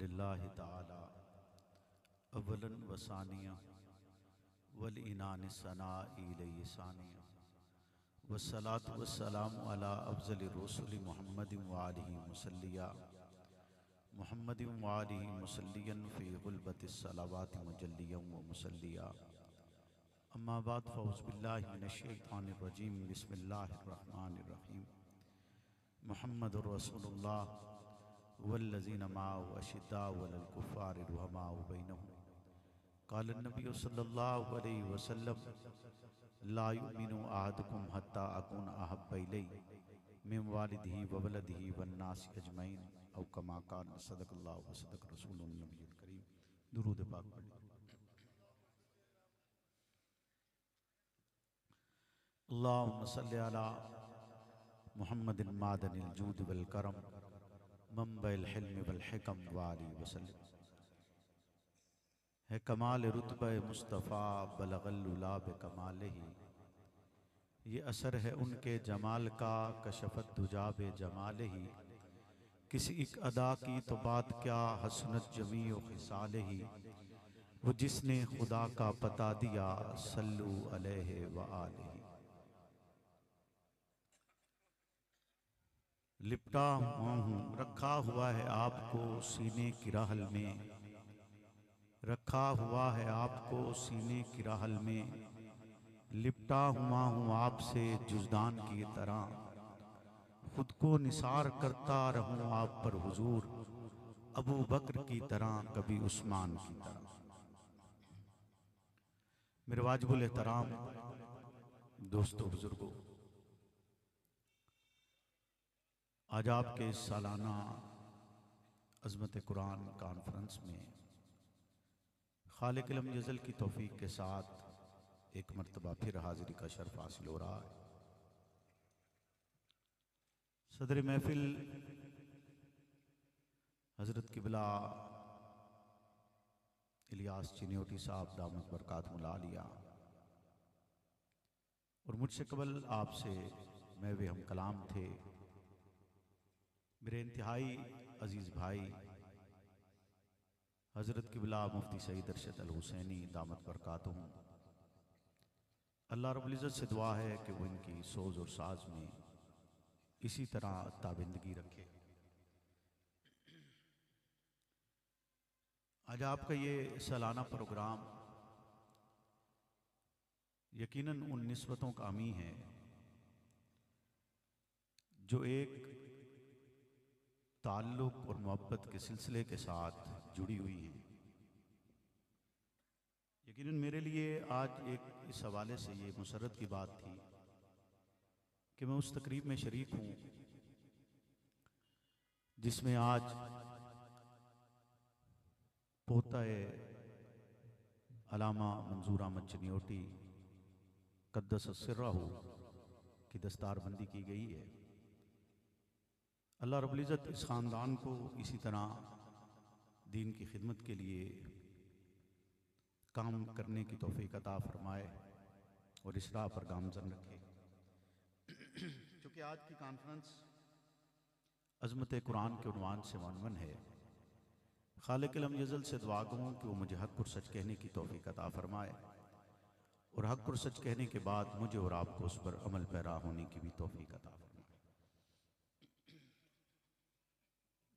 लिल्लाहि ताला अव्वलन व सानिया वल इनान सनाई लसानिया वस्सलातु वस्सलामु अला अफ़ज़लिर रुसुलि मुहम्मदिन व आलिहि मुसल्लिया मुहम्मदिन व आलिहि मुसल्लियन फ़ी ग़ुलबतिस सलावाति मुजल्लियन व मुसल्लिया अम्मा बाद फ़अऊज़ु बिल्लाहि मिनश शैतानिर रजीम बिस्मिल्लाहिर रहमानिर रहीम मुहम्मदुर रसूलुल्लाह वल्लज़ीना मअहु अशिद्दाउ अलल कुफ़्फ़ारि रुहमाउ बैनहुम क़ाल नबी सल्लल्लाहु अलैहि वसल्लम ला युमिनु अहदुकुम हत्ता अकून अहब्बा इलैहि मिन वालिदिही व वलदिही वन्नासि अजमईन औ कमा क़ाल सदक़ल्लाहु व सदक़ रसूलुन नबियुल करीम। दुरूद पाक पढ़िए। अल्लाहुम्मा सल्लि अला मुहम्मदिन मादनिल जूद वल करम मंबइल हिल्म वल हिकम व आलिहि वसल्लम। है कमाल रुतबा मुस्तफ़ा बलगल उला बे कमालिही, ये असर है उनके जमाल का कशफत दुजा बे जमालिही। किसी एक अदा की तो बात क्या हसनत जमी व खिसालिही, वो जिसने खुदा का पता दिया सल्लु अलैहि व आलिही। लिपटा हुआ हूँ रखा हुआ है आपको सीने की राहल में, रखा हुआ है आपको सीने की राहल में। लिपटा हुआ हूँ आपसे जुज़दान की तरह, खुद को निसार करता रहूं आप पर हुजूर, अबू बकर की तरह कभी उस्मान की तरह। मेरे वाजिबुल एहतराम दोस्तों बुजुर्गों, आज आपके सालाना अज़मत कुरान कॉन्फ्रेंस में खालिक अलम जज़ल की तौफीक के साथ एक मरतबा फिर हाजिरी का शर्फ हासिल हो रहा है। सदर महफिल हज़रत क़िबला इलियास चिन्योटी साहब दामत बरकातहुल आलिया और मुझसे कबल आपसे मैं वे हम कलाम थे, मेरे इंतहाई अजीज़ भाई हज़रत क़िबला मुफ्ती सईद अरशद अल हुसैनी दामत बरकातहुम। अल्लाह रब्बुल इज़्ज़त से दुआ है कि वो इनकी सोज और साज में इसी तरह ताबिंदगी रखे। आज आपका ये सालाना प्रोग्राम यकीनन उन निस्बतों का हामी है जो एक ताल्लुक़ और मोहब्बत के सिलसिले के साथ जुड़ी हुई हैं। यकीनन मेरे लिए आज एक इस हवाले से ये मुसर्रत की बात थी कि मैं उस तकरीब में शरीक हूँ जिसमें आज पोता-ए अलामा मंजूर अहमद चिन्योटी क़द्दस सिर्रहू की दस्तारबंदी की गई है। अल्लाह रब्बुल इज़्ज़त इस ख़ानदान को इसी तरह दीन की खिदमत के लिए काम करने की तौफ़ीक़ अता फ़रमाए और इस राह पर गामज़न रखे। चूँकि आज की कॉन्फ्रेंस अज़मत कुरान के उन्वान से मुनवन है, खालिक अलम जज़ल से दुआ गो कि वो मुझे हक़ और सच कहने की तौफ़ीक़ अता फ़रमाए और हक़ और सच कहने के बाद मुझे और आपको उस पर अमल पैरा होने की भी तौफ़ीक़ अता फ़रमाए।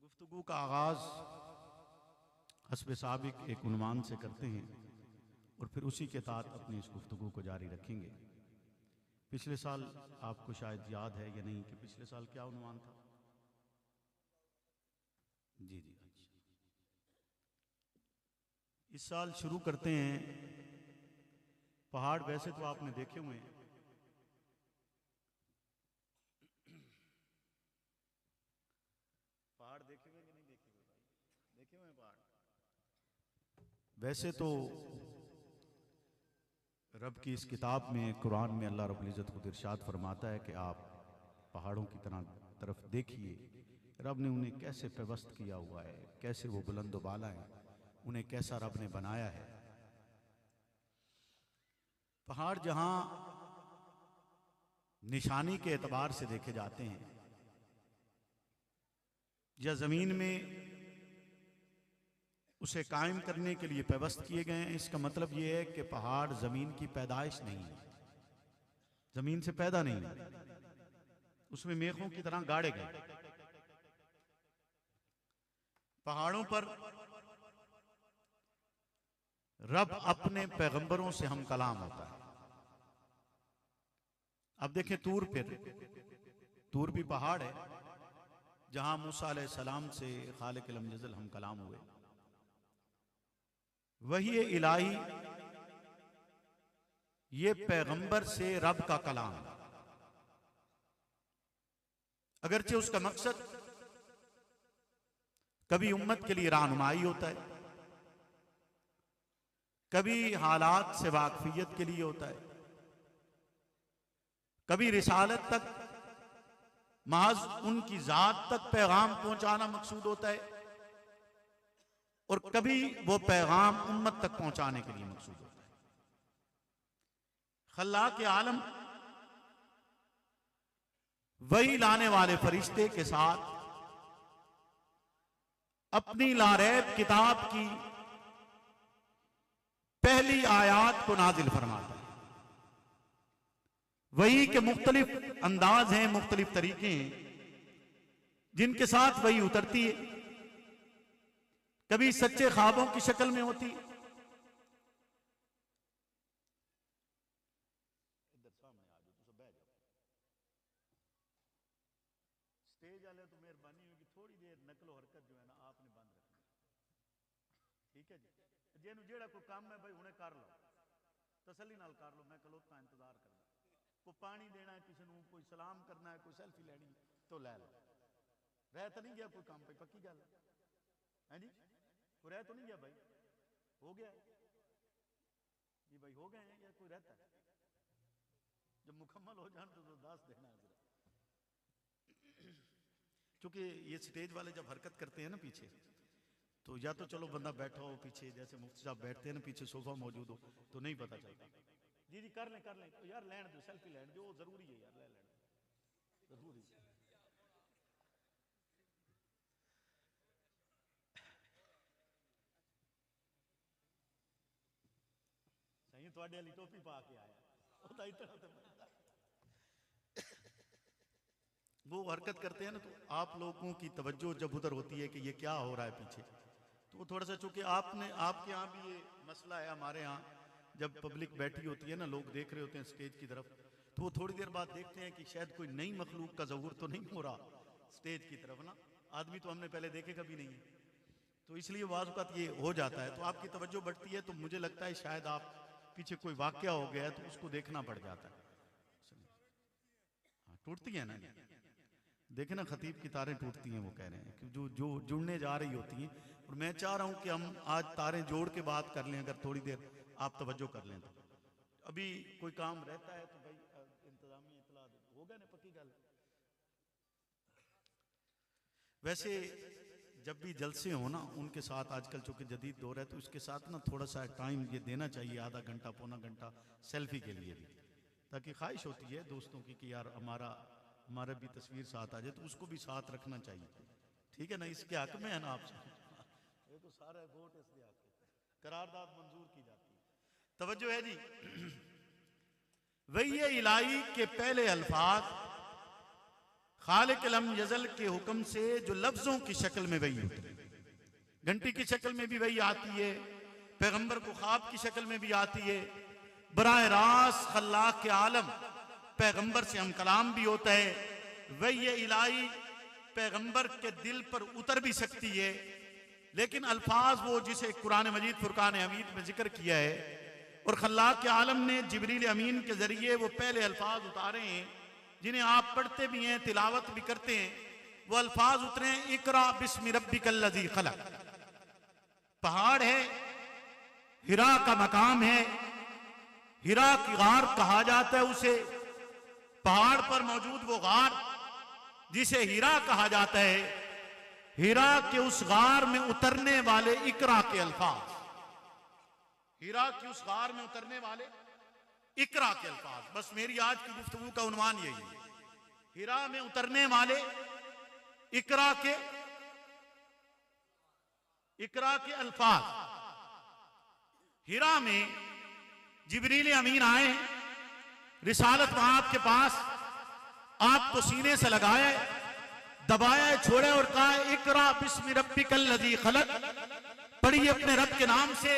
गुफ्तगू का आगाज़ हस्ब साबिक एक उन्वान से करते हैं और फिर उसी के तहत अपनी इस गुफ्तगू को जारी रखेंगे। पिछले साल आपको शायद याद है या नहीं कि पिछले साल क्या उन्वान था? जी जी, अच्छा। इस साल शुरू करते हैं। पहाड़ वैसे तो आपने देखे हुए हैं, पहाड़ देखे हुए कि नहीं देखे हुए भाई? देखे हुए पहाड़? वैसे तो रब की इस किताब में कुरान में अल्लाह रब्बुल इज़्ज़त खुद इरशाद फरमाता है कि आप पहाड़ों की तरफ देखिए, रब ने उन्हें कैसे पेवस्त किया हुआ है, कैसे वो बुलंद व बाला हैं, उन्हें कैसा रब ने बनाया है। पहाड़ जहां निशानी के एतबार से देखे जाते हैं या जमीन में उसे कायम करने के लिए पेवस्त किए गए हैं। इसका मतलब यह है कि पहाड़ जमीन की पैदाइश नहीं है, जमीन से पैदा नहीं है, उसमें मेखों की तरह गाड़े गए। पहाड़ों पर रब अपने पैगंबरों से हम कलाम होता है। अब देखें तूर पर, तूर भी पहाड़ है जहां मूसा अलैहिस्सलाम से खालिक लम यज़ल हम कलाम हुए। वही इलाही ये पैगंबर से रब का कलाम है। अगरचे उसका मकसद कभी उम्मत के लिए रहनुमाई होता है, कभी हालात से वाकफियत के लिए होता है, कभी रिसालत तक महज उनकी जात तक पैगाम पहुंचाना मकसूद होता है, और कभी वो पैगाम उम्मत तक पहुंचाने के लिए मकसूद होता है। खल्लाक आलम वही लाने वाले फरिश्ते के साथ अपनी लारैब किताब की पहली आयात को नाजिल फरमाता है। वही के मुख्तलिफ अंदाज हैं, मुख्तलिफ तरीके हैं जिनके साथ वही उतरती है। कभी सच्चे ख्वाबों की शक्ल में होती है, स्टेज वाले तो मेहरबानी होगी थोड़ी देर नकलो हरकत जो है ना आपने बंद रखनी, ठीक है जी। जेनू जेड़ा कोई काम है भाई हुणे कर लो, तसल्ली नाल कर लो, मैं खलोता इंतजार करना। कोई पानी देना है किसी को, कोई सलाम करना है, कोई सेल्फी लेनी तो ले लो। रह तो नहीं गया कोई काम पे, पक्की गल है जी, कोई रह तो नहीं गया भाई, हो गया ये भाई, हो गए हैं या कोई रहता है? जब मुकम्मल हो जाए तो दास देना है। क्योंकि ये स्टेज वाले जब हरकत करते हैं ना पीछे, तो या तो चलो बंदा बैठा हो पीछे, जैसे मुफ्ती साहब बैठते हैं ना पीछे, सोफा मौजूद हो तो नहीं पता चलता। जी जी कर लें तो यार, लैंड दो, सेल्फी लैंड दो, जरूरी है यार, ले लें जरूरी है। सही थोड़े वाली टोपी पा के आया वो हरकत करते हैं ना, तो आप लोगों की तवज्जो जब उधर होती है कि ये क्या हो रहा है पीछे, तो वो थोड़ा सा, चूंकि आपने आपके यहाँ भी ये मसला है, हमारे यहाँ जब पब्लिक बैठी होती है ना, लोग देख रहे होते हैं स्टेज की तरफ, तो वो थोड़ी देर बाद देखते हैं कि शायद कोई नई मखलूक का ज़हूर तो नहीं हो रहा स्टेज की तरफ ना, आदमी तो हमने पहले देखे कभी नहीं है, तो इसलिए वाज़ वक़्त ये हो जाता है, तो आपकी तवज्जो बढ़ती है, तो मुझे लगता है शायद आप पीछे कोई वाक़या हो गया है तो उसको देखना पड़ जाता है। हाँ, टूटती है ना, देखे ना खतीब की तारें टूटती हैं, वो कह रहे हैं कि जो जो जुड़ने जा रही होती हैं, और मैं चाह रहा हूं कि हम आज तारें जोड़ के बात कर लें, अगर थोड़ी देर आप तवज्जो कर लें तो। अभी कोई काम रहता है तो भाई इंतजामिया इतला दे, होगा ना, पक्की गल। वैसे जब भी जलसे हो ना उनके साथ, आजकल चूंकि जदीद दौर है तो इसके साथ ना थोड़ा सा टाइम ये देना चाहिए, आधा घंटा पौना घंटा सेल्फी के लिए भी, ताकि ख्वाहिश होती है दोस्तों की कि यार हमारा भी तस्वीर साथ आ जाए, तो उसको भी साथ रखना चाहिए, ठीक है ना, इसके हक में है ना आपसे। ये तो सारा वोट इसके हक में, करारदाद मंजूर की जाती है। तवज्जो है जी। वही इलाही के पहले अल्फाज खालिक लम यज़ल के हुक्म से जो लफ्जों की शक्ल में वही होती है, घंटी की शक्ल में भी वही आती है, पैगंबर को ख्वाब की शक्ल में भी आती है, बराह रास्त खल्लाक के आलम पैगंबर से हम कलाम भी होता है। वही इलाही पैगंबर के दिल पर उतर भी सकती है, लेकिन अल्फाज वो जिसे कुरान मजीद फुरकान हमीद में जिक्र किया है, और खल्लाक के आलम ने जिब्रील अमीन के जरिए वो पहले अल्फाज उतारे हैं जिन्हें आप पढ़ते भी हैं, तिलावत भी करते हैं। वो अल्फाज उतरे, इकरा बिस्मि रब्बिकल्लज़ी खलक। पहाड़ है, हिरा का मकाम है, हिरा की गार कहा जाता है उसे, पहाड़ पर मौजूद वो गार जिसे हिरा कहा जाता है, हिरा के उस गार में उतरने वाले इकरा के अल्फाज, हिरा की उस गार में उतरने वाले इकरा के अल्फाज, बस मेरी आज की गुफ्तगू का उन्वान यही है, हिरा में उतरने वाले इकरा के इकरा के अल्फाज, हिरा में जिब्रील अमीन आए, रिसालत मआब के पास, आपको सीने से लगाए, दबाया, छोड़े और कहा इकरा बिस्मि रब्बिकल लज़ी खलक, पढ़िए अपने रब के नाम से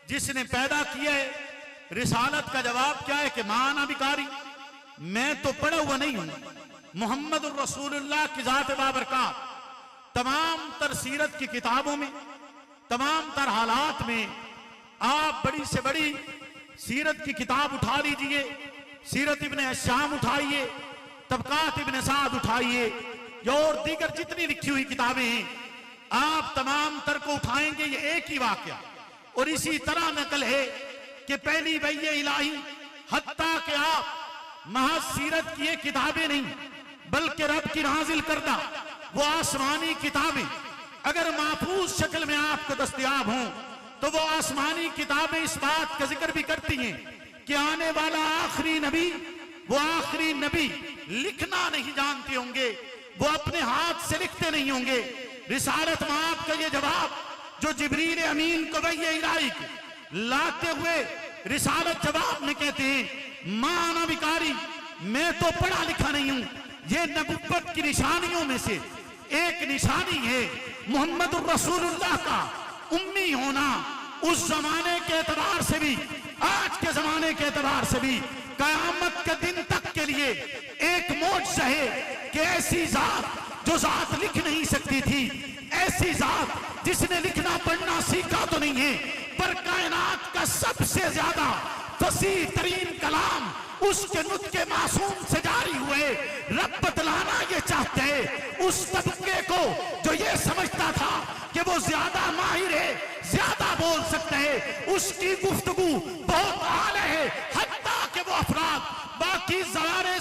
जिसने पैदा किया है। रिसालत का जवाब क्या है कि माना बिकारी, मैं तो पढ़ा हुआ नहीं हूं। मोहम्मद रसूलुल्लाह की जात बाबरकात तमाम तर सीरत की किताबों में, तमाम तर हालात में आप बड़ी से बड़ी सीरत की किताब उठा लीजिए, सीरत इब्ने शाम उठाइए, तबकात इब्ने साद उठाइए, और दीगर जितनी लिखी हुई किताबें हैं, आप तमाम तर को उठाएंगे, ये एक ही वाकया। और इसी तरह नकल है कि पहली वही इलाही, हत्ता कि आप महज सीरत की ये किताबें नहीं बल्कि रब की नाजिल करदा वो आसमानी किताबें अगर महफूज शक्ल में आपको दस्तयाब हों तो वो आसमानी किताबें इस बात का जिक्र भी करती हैं कि आने वाला आखिरी नबी, वो आखिरी नबी लिखना नहीं जानते होंगे, वो अपने हाथ से लिखते नहीं होंगे। रिसालत मआब का ये जवाब जो जिब्रील अमीन को वही इलाही लाते हुए रिसालत जवाब में कहते हैं, माना बिकारी, मैं तो पढ़ा लिखा नहीं हूं। ये नबुव्वत की निशानियों में से एक निशानी है मोहम्मद रसूलुल्लाह का उम्मी होना। उस जमाने के एतबार से भी, आज के जमाने के एतबार से भी, कयामत के दिन तक के लिए एक मौजज़ा है कि ऐसी जात जो जात लिख नहीं सकती थी, ऐसी जात जिसने लिखना पढ़ना सीखा तो नहीं है, पर कायनात का सबसे ज्यादा फसीह तरीन कलाम उसके नुत्के मासूम से जारी हुए। रब बतलाना ये चाहते हैं उस तबके को जो ये समझता था कि वो ज्यादा माहिर है, ज्यादा बोल सकते हैं, उसकी गुफ्तगू बहुत आला है, हत्ता कि वो अफराद बाकी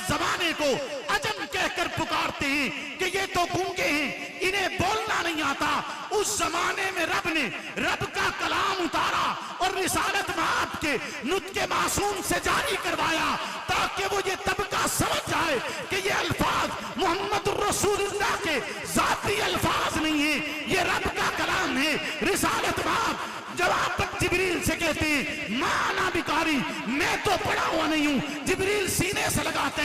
जमाने को अजम कहकर पुकारते हैं कि ये तो गूंगे हैं, इन्हें बोलना नहीं आता। उस जमाने में रब ने रब का कलाम उतारा और रिसालत मआब के नुत्के मासूम से जारी करवाया ताकि वो ये तबका समझ जाए कि ये अल्फाज मोहम्मद रसूलुल्लाह के जाती अल्फाज नहीं है, ये रब का कलाम है। रिसालत मआब जवाब जिब्रील से कहते हैं, माना बिकारी, मैं तो पढ़ा हुआ नहीं हूं। जिब्रील सीने से लगाते,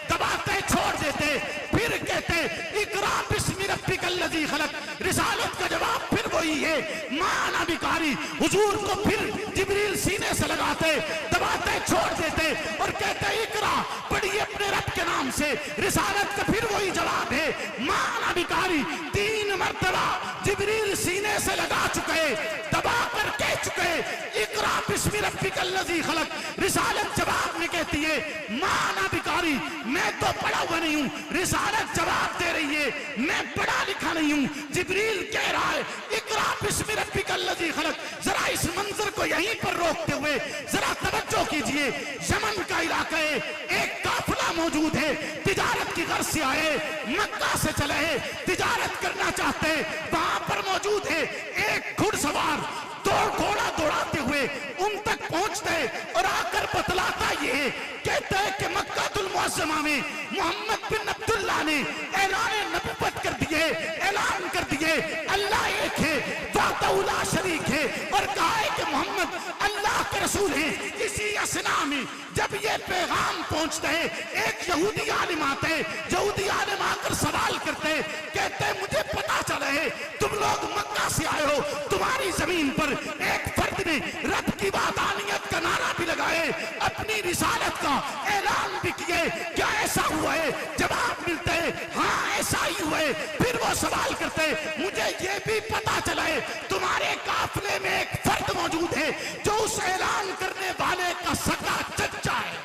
दबाते, छोड़ देते, फिर कहते इकरा बिस्मि रब्बिकल लज़ी खलक। रिसालत का जवाब फिर वही है, माना बिकारी। हुजूर को फिर जिब्रील सीने से लगाते, दबाते, छोड़ देते और कहते इकरा, पढ़िए अपने रब के नाम से। रिसालत का फिर वही जवाब है, माना बिकारी। 3 मरतबा जिब्रील सीने से लगा चुके, दबा कर कह चुके इकरा बिस्मि रब्बिकल लज़ी खलक। रिसालत जवाब में कहती है, माना बिकारी, मैं तो पढ़ा हुआ नहीं हूं। रिसालत जवाब दे रही है, मैं पढ़ा लिखा नहीं हूं। जिब्रील कह रहा है इकरा बिस्मि रब्बिकल लज़ी खलक। जरा इस मंजर को यहीं पर रोकते हुए जरा तवज्जो कीजिए। यमन का इलाका है, एक काफिला मौजूद है, तिजारत की गर्ज से आए, मक्का से चले हैं, तिजारत करना चाहते हैं। वहां पर मौजूद है एक घुड़सवार, घोड़ा दौड़ाते हुए उन तक पहुंचते हैं और आकर बतलाता ये है, कहता है कि मक्कातुल मुअज़्ज़मा में मोहम्मद बिन अब्दुल्लाह ने ऐलान नबुव्वत कर दिए, ऐलान कर दिए अल्लाह एक है, वाहदहू ला शरीक है, और कहा है कि मोहम्मद अल्लाह के रसूल है। इसी असना में जब ये पैगाम पहुंचते हैं, एक यहूदी आलिम आते हैं, यहूदी आलिम आकर सवाल करते हैं, कहते हैं मुझे पता चला है तुम लोग मक्का से आए हो, तुम्हारी जमीन पर एक फर्द ने रब की वादानियत का नारा भी लगाए, अपनी रिसालत का ऐलान भी किए, क्या ऐसा हुआ है? जवाब मिलते हैं हाँ ऐसा ही हुआ है। फिर वो सवाल करते हैं, मुझे ये भी पता चला है तुम्हारे काफिले में एक फर्द मौजूद है जो उस ऐलान करने वाले का सगा चच्चा है,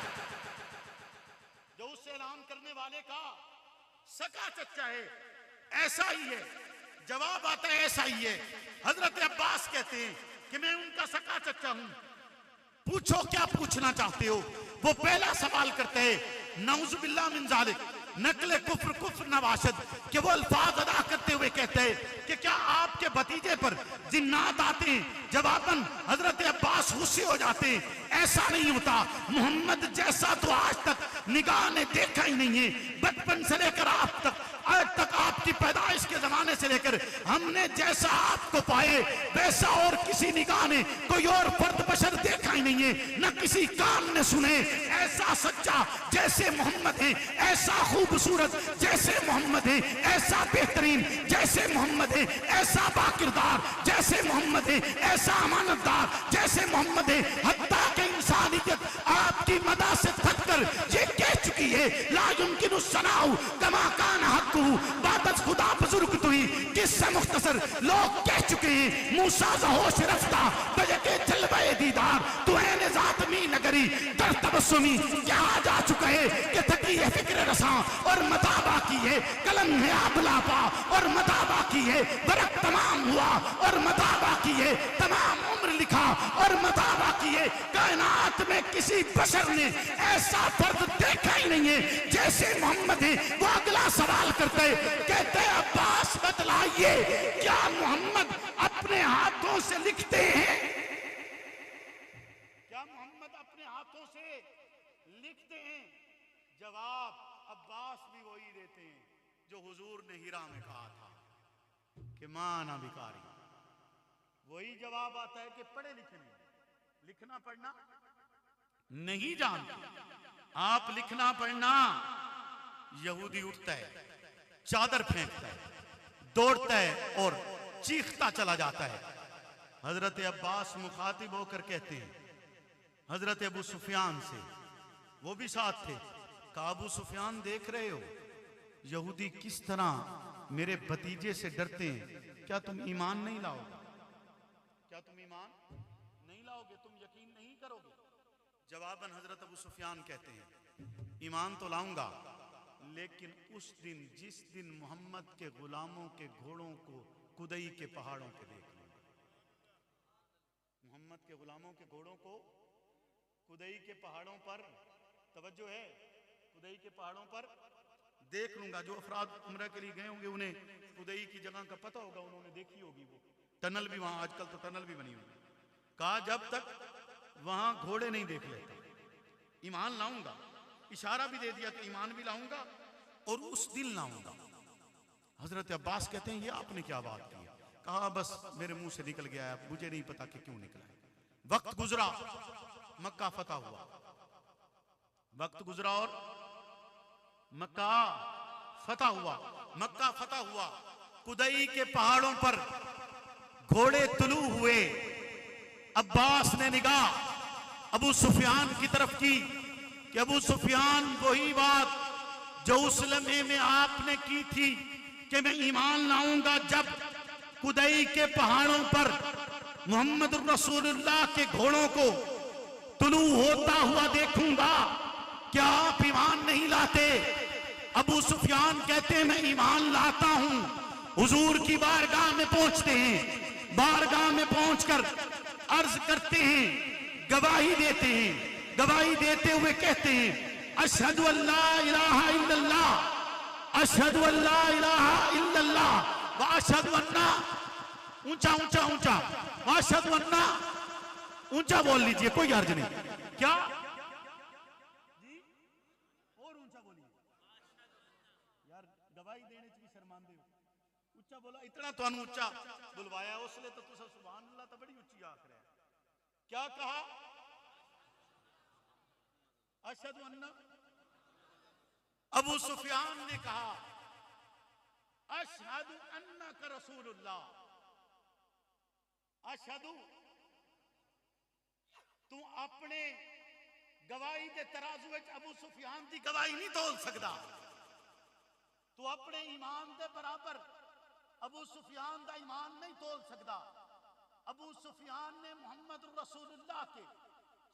जो उस ऐलान करने वाले का सगा चच्चा है। ऐसा ही है। जवाब आता है ऐसा ही है। हजरत अब्बास कहते हैं कि मैं उनका सगा चच्चा हूं, पूछो क्या पूछना चाहते हो। वो पहला सवाल करते हैं, नऊजुबिल्लाह मिन जालिक, नकले कुफ्र कुफ्र नवाशद, कि वो अल्फाज अदा करते हुए कहते हैं कि क्या आपके भतीजे पर जिन्नात आते हैं? जवाबन हजरत अब्बास गुस्से हो जाते हैं, ऐसा नहीं होता, मोहम्मद जैसा तो आज तक निगाह ने देखा ही नहीं है। बचपन से लेकर आज तक आपकी पैदाइश के जमाने से लेकर हमने जैसा आपको पाए वैसा और किसी निगाह ने कोई और फर्द बशर देखा ही नहीं है, न किसी कान ने सुने। ऐसा सच्चा जैसे मोहम्मद है, ऐसा खूबसूरत जैसे मोहम्मद है, ऐसा बेहतरीन जैसे मोहम्मद है, ऐसा बाकिरदार जैसे मोहम्मद है, ऐसा अमानतदार जैसे मोहम्मद है। हत्ता कि इंसानियत आपकी मदा से थक कर ये कह चुकी है, ला युमकिनु सनाउ कमा कान हक्कु, बात खुदा बुजुर्ग तुई किस्सा मुख्तसर लोग कह चुके हैं। मूसा होश रफ्ता बजके जलवाए दीदार, तू ऐने जात मी नगरी दर तबस्सुमी, क्या जा चुका है कि थकी है फिक्र रसा और मता बाकी है, कलम है आबलापा और मता बाकी है, बरक तमाम हुआ और मता बाकी है, तमाम उम्र लिखा और मता बाकी है। कायनात में किसी बशर ने ऐसा फर्द देखा ही नहीं है जैसे मोहम्मद है। वो अगला सवाल करते कहते अब्बास बतलाइए, क्या मोहम्मद अपने हाथों से लिखते हैं? क्या मोहम्मद अपने हाथों से लिखते हैं? जवाब अब्बास भी वही देते हैं जो हुजूर ने हिरा में कहा था कि माना भिखारी। वही जवाब आता है कि पढ़े लिखे नहीं, लिखना पढ़ना नहीं जानते। आप लिखना पढ़ना, यहूदी उठता है, चादर फेंकता है, दौड़ता है और चीखता चला जाता है। हजरत अब्बास मुखातिब होकर कहते हैं हजरत अबू सुफियान से, वो भी साथ थे, कहा अबू सुफियान देख रहे हो यहूदी किस तरह मेरे भतीजे से डरते हैं, क्या तुम ईमान नहीं लाओगे? क्या तुम ईमान नहीं लाओगे? तुम यकीन नहीं करोगे? जवाबन हजरत अबू सुफियान कहते हैं ईमान तो लाऊंगा, लेकिन उस दिन जिस दिन मोहम्मद के गुलामों के घोड़ों को कुदई के पहाड़ों पे देख लूंगा। मोहम्मद के गुलामों के घोड़ों को कुदई के पहाड़ों पर, तवज्जो है, कुदई के पहाड़ों पर देख लूंगा। जो अफराद उम्रा के लिए गए होंगे उन्हें कुदई की जगह का पता होगा, उन्होंने देखी होगी वो टनल भी, वहां आजकल तो टनल भी बनी हुई। कहा जब तक वहां घोड़े नहीं देख लेता ईमान लाऊंगा। इशारा भी दे दिया कि ईमान भी लाऊंगा और उस दिन लाऊंगा। हजरत अब्बास कहते हैं ये आपने क्या बात की? कहा बस मेरे मुंह से निकल गया है, मुझे नहीं पता कि क्यों निकला है। वक्त गुजरा, मक्का फतह हुआ। वक्त गुजरा और मक्का फतह हुआ। मक्का फतह हुआ, कुदई के पहाड़ों पर घोड़े तुलू हुए। अब्बास ने निगाह अबू सुफियान की तरफ की कि अबू सुफियान वही बात जो उस लम्हे में आपने की थी कि मैं ईमान लाऊंगा जब कुदई के पहाड़ों पर मोहम्मद रसूलुल्लाह के घोड़ों को तुलू होता हुआ देखूंगा, क्या आप ईमान नहीं लाते? अबू सुफियान कहते हैं मैं ईमान लाता हूं। हुजूर की बारगाह में पहुंचते हैं, बारगाह में पहुंचकर अर्ज करते हैं, गवाही देते हैं। गवाही देते हुए कहते हैं अशहदु अल्ला इलाहा इल्लल्लाह, अशहदु अल्ला इलाहा इल्लल्लाह व अशहदु अन्ना, ऊंचा ऊंचा ऊंचा, व अशहदु अन्ना, ऊंचा बोल लीजिए, कोई अर्ज नहीं। क्या जी? और ऊंचा बोलिए यार, गवाही देने च भी शर्मांदे हो। ऊंचा बोला, इतना तो ऊंचा बुलवाया उसने तो तुसा सुभान अल्लाह तो बड़ी ऊंची आख रहा है। क्या कहा? अशहदु अन्ना। अबू सुफियान ने कहा अशहदु अन्नका रसूलुल्लाह। अशहदु, तू अपने गवाही के तराजू में अबू सुफियान की गवाही नहीं तोल सकता। तू अपने ईमान के बराबर अबू सुफियान का ईमान नहीं तोल सकता। अबू सुफियान ने मोहम्मद रसूलुल्लाह के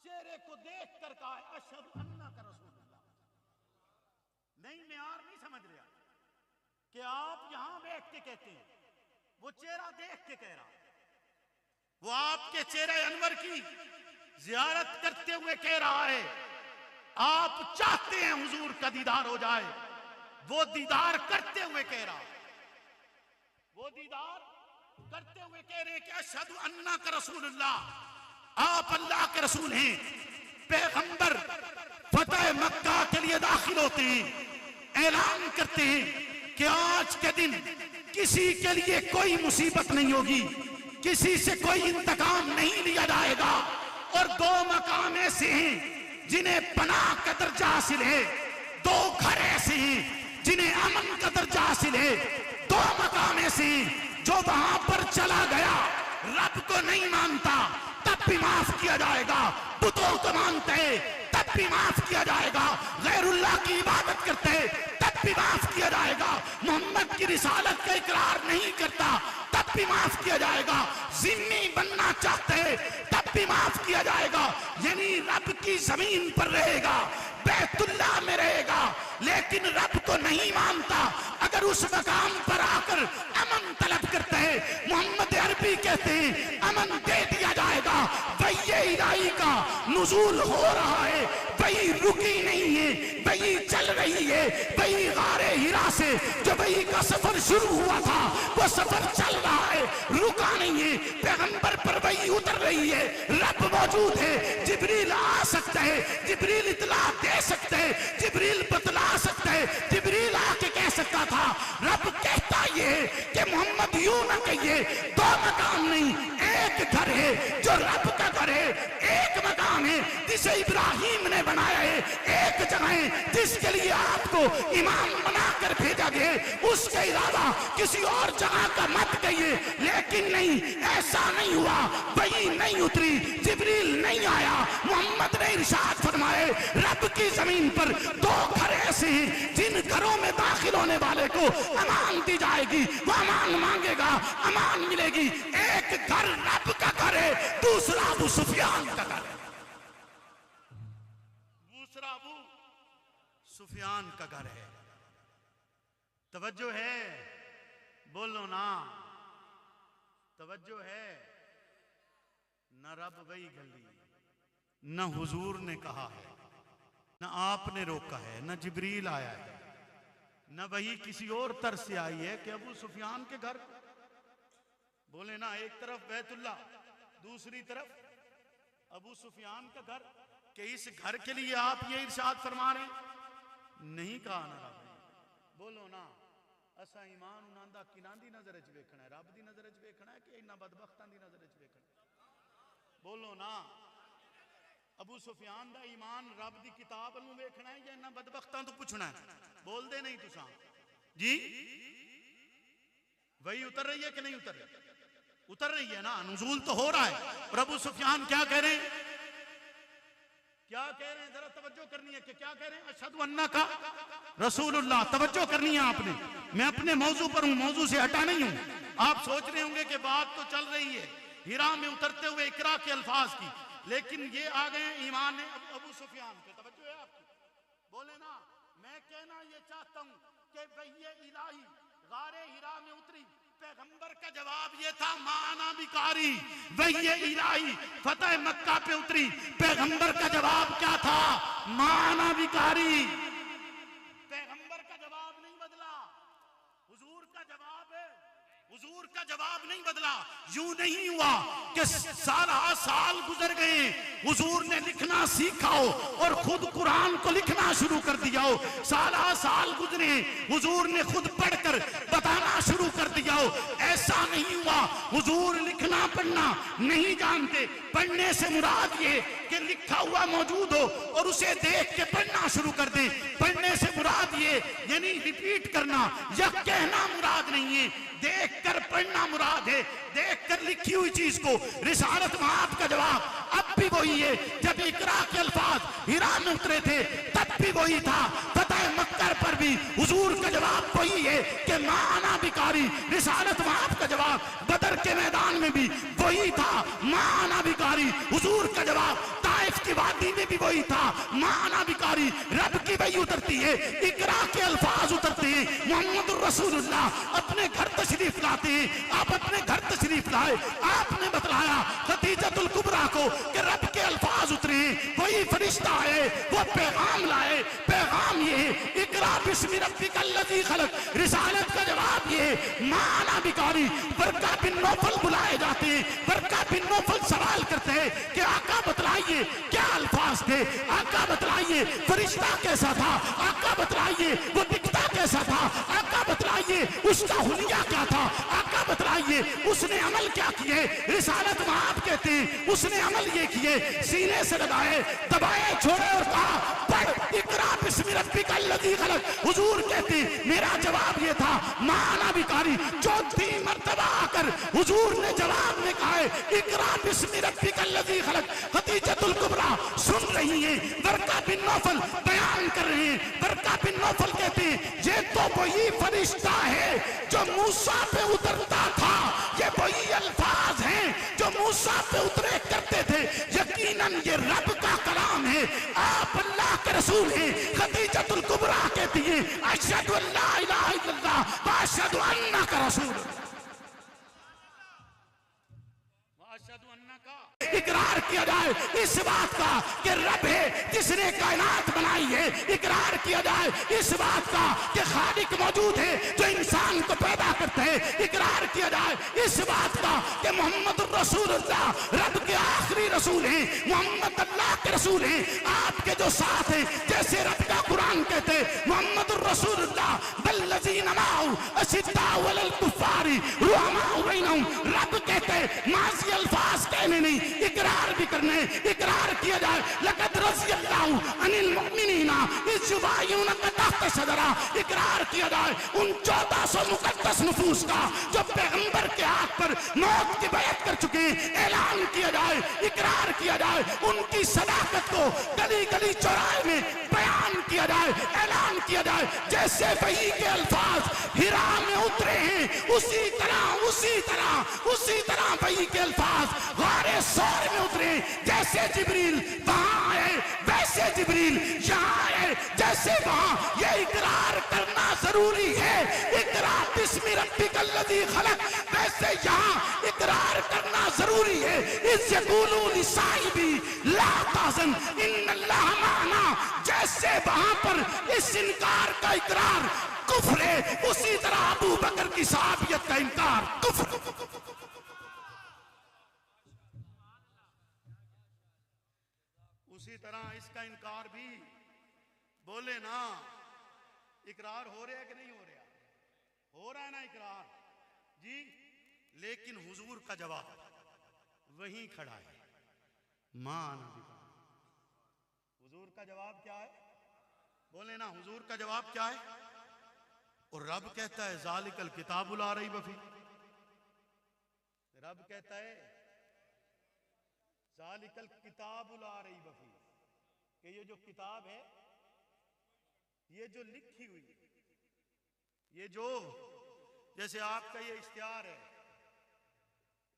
चेहरे को देख कर कहा अशहदु अन्नका रसूलुल्लाह। नहीं, मेयार नहीं समझ रहा कि आप यहां बैठ के कहते हैं, वो चेहरा देख के कह रहा, वो आपके चेहरे अनवर की जियारत करते हुए कह रहा है। आप चाहते हैं हुजूर का दीदार हो जाए, वो दीदार करते हुए कह रहा, वो दीदार करते हुए कह रहे हैं कि अशहदु अन्नका रसूलुल्लाह, आप अल्लाह के रसूल हैं। पैगंबर फतेह मक्का के लिए दाखिल होते हैं, ऐलान करते हैं कि आज के दिन किसी के लिए कोई मुसीबत नहीं होगी, किसी से कोई इंतकाम नहीं लिया जाएगा। और दो मकाम ऐसे हैं जिन्हें पनाह का दर्जा हासिल है, दो घर ऐसे हैं जिन्हें अमन का दर्जा हासिल है, दो मकाम ऐसे हैं जो वहां पर चला गया रब को नहीं मानता तब भी माफ किया जाएगा, बुतों को मानते तब भी माफ किया जाएगा, गैरुल्लाह की इबादत करते तब भी माफ किया जाएगा, मोहम्मद की रिसालत का इकरार नहीं करता तब भी माफ किया जाएगा, जिम्मी बनना चाहते तब भी माफ किया जाएगा। यानी रब की जमीन पर रहेगा, बैतुल्लाह में रहेगा, लेकिन रब को नहीं मानता, अगर उस मकाम पर आकर अमन तलब करते हैं, मोहम्मद अरबी कहते हैं अमन दे दिया जाएगा। वही इलाही का नुज़ूल हो रहा है, वही रुकी नहीं है, वही चल रही है, वही गारे हिरा से जो वही का सफर शुरू हुआ था वो सफर चल रहा है, रुका नहीं है, पैगंबर पर वही उतर रही है, रब मौजूद है, जिब्रील आ सकता है, जिब्रील इतला दे सकते हैं, जिब्रील बतला सकते हैं, जिब्रील आके कह सकता था। रब कहता ये कि मोहम्मद यूं ना कहिए, दो मकाम नहीं एक घर है जो रब का घर है, एक मकाम है जिसे इब्राहिम ने बनाया है, एक जगह है जिसके लिए आपको इमाम बनाकर भेजा गया, उसके अलावा किसी और जगह का मत कहिए। लेकिन नहीं, ऐसा नहीं हुआ, वही नहीं उतरी, जिब्रील नहीं आया, मोहम्मद ने इरशाद फरमाए रब की जमीन पर दो घर ऐसे हैं जिन घरों में दाखिल होने वाले को अमान दी जाएगी, वो अमान मांगेगा अमान मिलेगी। एक घर रब का घर है, दूसरा अबू सुफियान का घर है, दूसरा अबू सुफियान का घर है। तवज्जो है, बोलो ना, तवज्जो है। न रब वही गली, न हुजूर ने कहा है, न आपने रोका है, न जिब्रील आया है, न वही किसी और तरफ से आई है कि अबू सुफियान के घर, बोले ना, एक तरफ बैतुल्लाह, दूसरी तरफ अबू सुफियान का घर, कि इस घर के लिए आप ये इरशाद फरमा रहे हैं। नहीं कहा ना रब ने, बोलो ना, असा ईमान उन्हां किनां दी नजर च वेखना है, रब दी नजर च वेखना है कि इन्हां बदबख्तां दी नजर च वेखना है? बोलो ना, अबू सुफियान दा ईमान रब दी किताब नूं वेखना है या इन्हां बदबख्तां तो पूछना है? बोल दे नहीं तुसां जी। वही उतर रही है कि नहीं उतर रही? उतर रही है ना, नुज़ूल तो हो रहा है। और अबू सुफियान क्या कह रहे हैं, क्या कह रहे हैं, जरा तवज्जो करनी है कि क्या कह रहे हैं, अशहदु अन्नका रसूलुल्लाह। तवज्जो करनी है आपने, मैं अपने मौजू पर हूं, मौजू से हटा नहीं हूं। आप सोच रहे होंगे कि बात तो चल रही है हिरा में उतरते हुए इकरा के अल्फाज की, लेकिन ये आ गए ईमान अबू सुफियान पे। तवज्जो है आपकी, बोले ना, मैं कहना ये चाहता हूं कि वही इलाही गारे हिरा में उतरी, पैगंबर का जवाब ये था माना बिकारी। वही इलाही फतेह मक्का पे उतरी, पैगंबर का जवाब क्या था? माना बिकारी। पैगंबर का जवाब नहीं बदला, हुजूर का जवाब है, हुजूर का जवाब नहीं बदला। यूं नहीं हुआ कि साल गुजर गए, हुजूर ने लिखना सीखा हो और खुद कुरान को लिखना शुरू कर दिया हो, साल गुजरे, हुजूर ने खुद पढ़कर बताना शुरू कर दिया हो। ऐसा नहीं हुआ, हुजूर लिखना पढ़ना नहीं जानते। पढ़ने से मुराद ये कि लिखा हुआ मौजूद हो और उसे देख के पढ़ना शुरू कर दे। पढ़ने से मुराद ये यानी रिपीट करना या कहना मुराद नहीं है, देख कर पढ़ना मुराद है। देख कर लिखी हुई चीज को, रिसालत मात का जवाब अब भी वही है। जब इकरा के अल्फाज हिरा में उतरे थे तब भी वही था, फतेह मक्का पर भी हुजूर का जवाब वही है कि माना बिकारी। रिसालत मात का जवाब बदर के मैदान में भी वही था, माना बिकारी। हुजूर का जवाब ताइफ की वादी में भी वही था, माना बिकारी। रब की वही उतरती है, इकरा के अल्फाज उतरते हैं। मोहम्मद रसूलुल्लाह अपने घर तशरीफ लाते हैं, आप अपने घर तशरीफ लाए, आपने बतलाया खदीजतुल कुबरा को कि रब के अल्फाज उतरे, वही फरिश्ता है, वो पैगाम लाए। पैगाम ये इकरा बिस्मि रब्बिकल लज़ी खलक। रिसालत का जवाब ये माना बिकारी। बरका बिन नौफल बुलाए जाते हैं, बरका बिन नौफल सवाल करते हैं कि आका बतलाइए क्या अल्फाज थे, आका बतलाइए फरिश्ता कैसा था, आका बतलाइए वो दिखता कैसा था, आका बतलाइए उसका हुलिया क्या था? आका बतलाइए, उसने अमल क्या किए? रिसालत में आप कहते हैं उसने अमल ये किए, सीने से लगाए, दबाए, छोड़े और कहा पढ़ इकरा बिस्मि रब्बिकल लज़ी खलक। हुजूर कहते मेरा जवाब ये था माना बिकारी। चौथी मर्तबा आकर हुजूर ने जवाब में कहा इकरा बिस्मि रब्बिकल लज़ी खलक। खदीजतुल कुबरा सुन रही है, वर्का बिन नौफल बयान कर रहे हैं। वर्का बिन नौफल कहते हैं ये तो वही फरिश्ता है जो मूसा पे उतरता था, ये वही अल्फाज हैं जो मूसा पे उतरे करते थे। यकीनन ये रब का कलाम है, आप अल्लाह के रसूल हैं। खदीजतुल कुबरा कहती है अशहदु अल्ला इलाहा इल्लल्लाह व अशहदु अन्नका रसूल। इकरार किया जाए इस बात का कि रब है जिसने कायनात बनाई है। इकरार किया जाए इस बात का कि खालिक मौजूद है जो इंसान को पैदा करते हैं। इकरार किया जाए इस बात का कि मोहम्मद रसूलुल्लाह रब के आखिरी रसूल हैं, मोहम्मद अल्लाह के रसूल हैं। आपके जो साथ हैं जैसे रब का कुरान कहते मोहम्मद रसूलुल्लाह वल्लज़ीना माअहू अशिद्दाउ अलल कुफ्फारी रुहमाउ बैनहुम। रब कहते माजी अल्फाज कहने नहीं, इकरार भी करने। इकरार किया जाए लक़द रज़ियल्लाहु अनिल मुमिनीना इज़ युबायिऊनका तहत शजरा। इकरार किया जाए उन 1400 मुक़द्दस नफूस का जो पैगंबर के हाथ पर मौत की बैत कर चुके हैं। ऐलान किया जाए, इकरार किया जाए उनकी सदाकत को गली गली चौराहे में बयान किया जाए, ऐलान किया जाए जैसे वही के अल्फाज हिरा में उतरे हैं उसी तरह वही के अल्फाज गारे सौर में उतरे। जैसे जिब्रील वहां आए वैसे जिब्रील यहाँ आए, जैसे वहां ये इकरार करना जरूरी है इकरा बिस्मि रब्बिकल लज़ी खलक, वैसे यहाँ इकरार करना जरूरी है। इस यक़ूलू लिसाहिबी ला तहज़न इन्नल्लाह माना। जैसे वहां पर इस इनकार का इकरार कुफ्र है, उसी तरह अबू बकर की सहाबियत का इनकार कुफ्र। उसी तरह इसका इनकार भी बोले ना। इकरार हो रहा है कि नहीं हो रहा? हो रहा है ना इकरार जी। लेकिन हुजूर का जवाब वहीं खड़ा है, मान। हुजूर का जवाब क्या है? बोले ना हुजूर का जवाब क्या है? और रब कहता है ज़ालिकल किताबुल ला रैब फीह। रब कहता है ज़ालिकल किताबुल ला रैब फीह कि ये जो किताब है, ये जो लिखी हुई, ये जो जैसे आपका ये इश्तिहार है,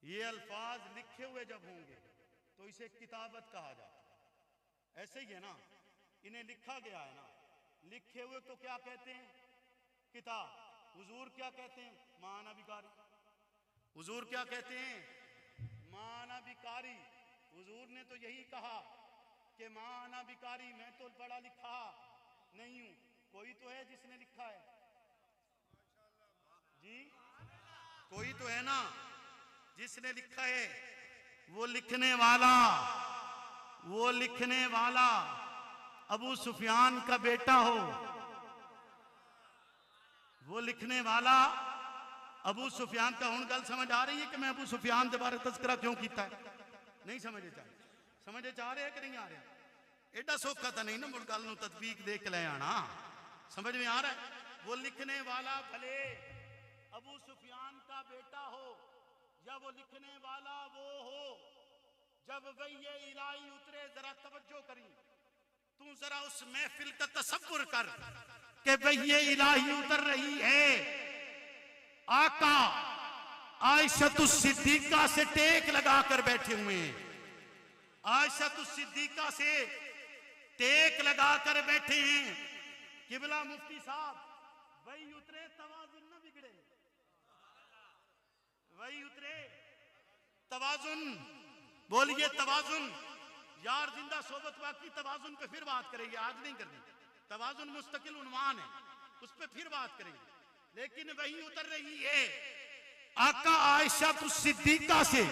ये अल्फाज लिखे हुए जब होंगे तो इसे किताबत कहा जाता है। ऐसे ही है ना, इन्हें लिखा गया है ना, लिखे हुए तो क्या कहते हैं? किताब। हुजूर क्या कहते हैं? माना बिकारी। हुजूर क्या कहते हैं? माना बिकारी। हुजूर ने तो यही कहा कि माना बिकारी, मैं तो पढ़ा लिखा नहीं हूं। कोई तो है जिसने लिखा है जी, कोई तो है ना जिसने लिखा है। वो लिखने वाला अबू सुफियान का बेटा हो, वो लिखने वाला अबू सुफियान का। हुण गल समझ आ रही है कि मैं अबू सुफियान के बारे तस्करा क्यों किया है? नहीं समझे चाह रहे कि नहीं आ रहे? एडा सौखा तो नहीं ना मुड़ गल तदबीक दे के ले आना। समझ में आ रहा है? वो लिखने वाला भले अबू सुफियान का बेटा हो या वो लिखने वाला वो हो, जब वही इलाही उतरे, जरा तवज्जो करी तू, जरा उस महफिल का तसव्वुर कर कि वही इलाही उतर रही है। आका आयशतु सिद्दीका से टेक लगाकर बैठे हुए हैं। आयशतु सिद्दीका से टेक लगाकर बैठे हैं। किबला मुफ्ती साहब वही उतरे, तवाजुन न बिगड़े, वही उतरे तवाजुन। बोलिए तवाजुन। यार जिंदा सोबत बाकी तवाजुन पे फिर बात करेंगे, आज नहीं करनी। तवाजुन मुस्तकिल उन्वान है, उस पे फिर बात करेंगे। लेकिन वही उतर रही है। आका आयशा सिद्दीका से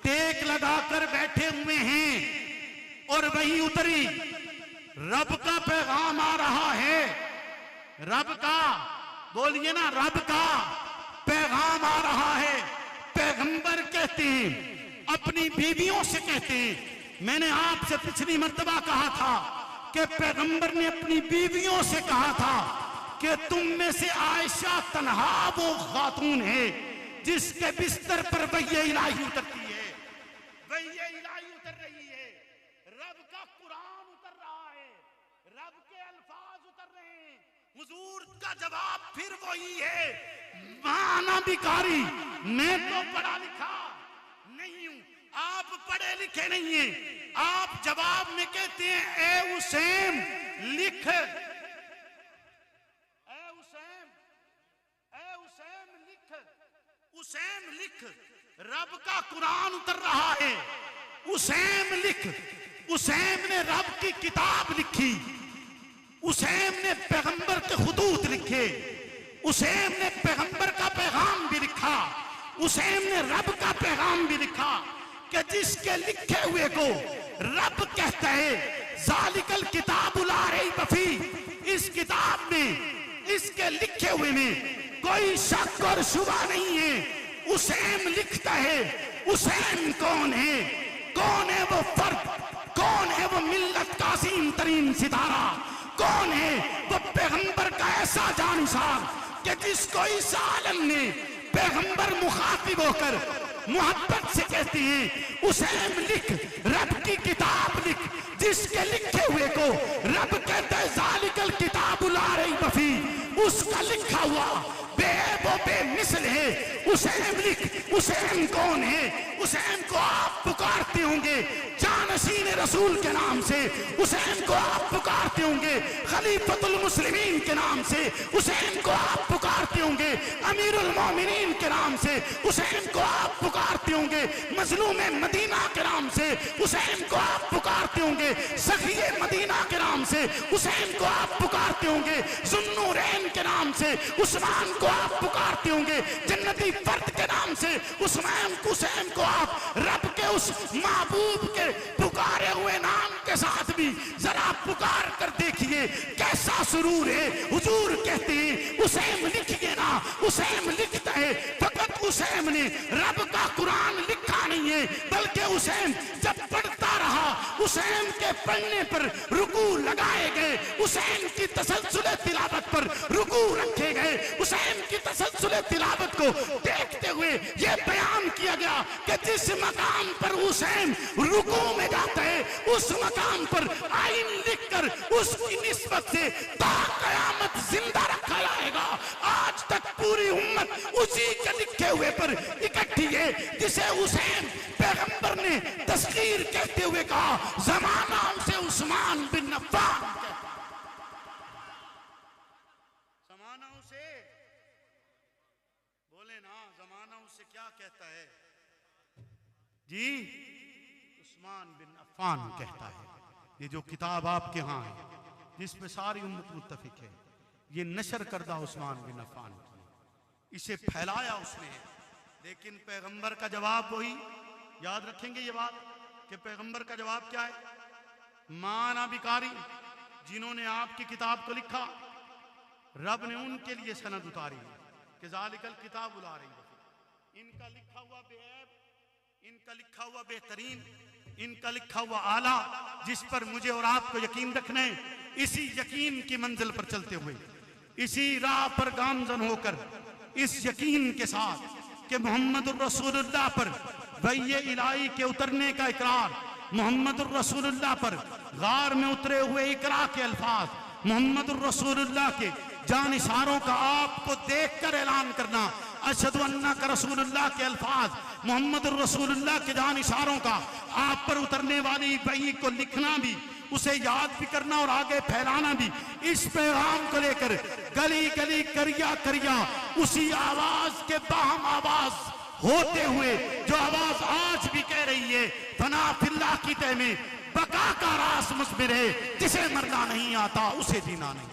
टेक लगाकर बैठे हुए हैं और वही उतरी। रब का पैगाम आ रहा है, रब का बोलिए ना, रब का पैगाम आ रहा है। पैगंबर कहते हैं, अपनी बीवियों से कहते हैं, मैंने आपसे पिछली मर्तबा कहा था कि पैगंबर ने अपनी बीवियों से कहा था कि तुम में से आयशा तन्हा वो खातून है जिसके बिस्तर पर वही इलाही उतरती है, वही इलाही उतर रही है, रब का कुरान उतर रहा है, रब के अल्फाज उतर रहे हैं। हुजूर का जवाब फिर वही है, माना भिखारी, मैं तो पढ़ा लिखा नहीं हूं, आप पढ़े लिखे नहीं हैं। आप जवाब में कहते हैं, ए हुसैन लिख, ए हुसैन, ए हुसैन लिख, हुसैन लिख, रब का कुरान उतर रहा है, हुसैन लिख। हुसैन ने रब की किताब लिखी, हुसैन ने पैगंबर के खुतूत लिखे, हुसैन ने पैगंबर का पैगाम भी लिखा, हुसैन ने रब का पैगाम भी लिखा कि जिसके लिखे हुए को रब कहता है, जालिकल किताबुल ला रैब फीह, इस किताब में, इसके लिखे हुए में कोई शक और शुबा नहीं है। हुसैन लिखता है, हुसैन कौन है? कौन है वो फर्द? कौन है वो मिल्लत का अजीम तरीन सितारा? कौन है वो पैगंबर का ऐसा जानिसार कि जिसको इस आलम ने पैगंबर मुखातिब होकर मोहब्बत से कहती है, हुसैन लिख, रब की किताब लिख, जिसके लिखे हुए को रब कहता है जालिकल किताबुल ला रैब फीह, उसका लिखा हुआ बेऐब व बेमिसल है। हुसैन लिख, हुसैन कौन है? हुसैन को आप पुकारते होंगे जानशीन रसूल के नाम से, हुसैन को आप पुकारते होंगे खलीफतुल मुस्लिमीन के नाम से, हुसैन को आप पुकारते होंगे अमीरुल मोमिनीन के नाम से, हुसैन को आप पुकारते होंगे मजलूम मदीना के नाम से, हुसैन को आप पुकारते होंगे सखिए मदीना के नाम से, हुसैन को आप पुकारते होंगे जुन्नूरैन के नाम से, उस्मान को आप पुकारते होंगे जन्नती फर्द के नाम से, हुसैन को आप रब के उस महबूब के पुकारे हुए नाम के साथ भी जरा पुकार कर देखिए कैसा सुरूर है। हुजूर कहते हैं, हुसैन लिखिए ना, हुसैन लिखता है। फकत हुसैन ने रब का कुरान लिखा नहीं है, बल्कि हुसैन जब पढ़ता रहा, हुसैन के पढ़ने पर रुकू लगाए गए, हुसैन की तसलसुल तिलावत पर रुकू रखे गए, हुसैन की तसलसुल तिलावत को देखते हुए यह बयान किया गया कि जिस मकाम पर हुसैन रुकू में जाता है, उस मकाम पर आइन लिखकर उसकी निस्बत से ता कयामत जिंदा रखा जाएगा। आज तक पूरी उम्मत उसी के लिखे हुए पर इकट्ठी है, जिसे हुसैन पैगंबर ने तस्कीर कहते हुए कहा, जमाना उसे उस्मान बिन अफ्फान, जमाना उसे, बोले ना, जमाना उसे क्या कहता है जी? उस्मान बिन अफ्फान कहता है। ये जो किताब आपके यहाँ है, जिसमें सारी उम्मत मुत्तफिक है, ये नशर करदा उस्मान बिन अफ्फान की, इसे फैलाया उसने। लेकिन पैगंबर का जवाब वही, याद रखेंगे ये बात कि पैगंबर का जवाब क्या है? माना भिखारी, जिन्होंने आपकी किताब को लिखा, रब ने उनके लिए सनद उतारी कि जालिकल किताबुल ला रैब फीह, इनका लिखा हुआ बेऐब, इनका लिखा हुआ बेहतरीन, इनका लिखा हुआ आला, जिस पर मुझे और आपको यकीन रखना है। इसी यकीन की मंजिल पर चलते हुए, इसी राह पर गामजन होकर, इस यकीन के साथ कि मोहम्मदुर रसूलुल्लाह पर वही इलाही के उतरने का इकरार, मोहम्मदुर रसूलुल्लाह पर गार में उतरे हुए इकरा के अल्फाज, मोहम्मदुर रसूलुल्लाह के जानिसारों का आपको देखकर ऐलान करना, अशहदु अन्नका रसूलुल्लाह के अल्फाज, मोहम्मदुर रसूलुल्लाह के जानिसारों का आप पर उतरने वाली वही को लिखना भी, उसे याद भी करना और आगे फैलाना भी। इस पैगाम को लेकर गली गली करिया करिया उसी आवाज के बाहम आवाज होते हुए, जो आवाज आज भी कह रही है, फना फिल्लाह की तह में बका का रास मुस्बिर है, जिसे मरना नहीं आता उसे जीना नहीं।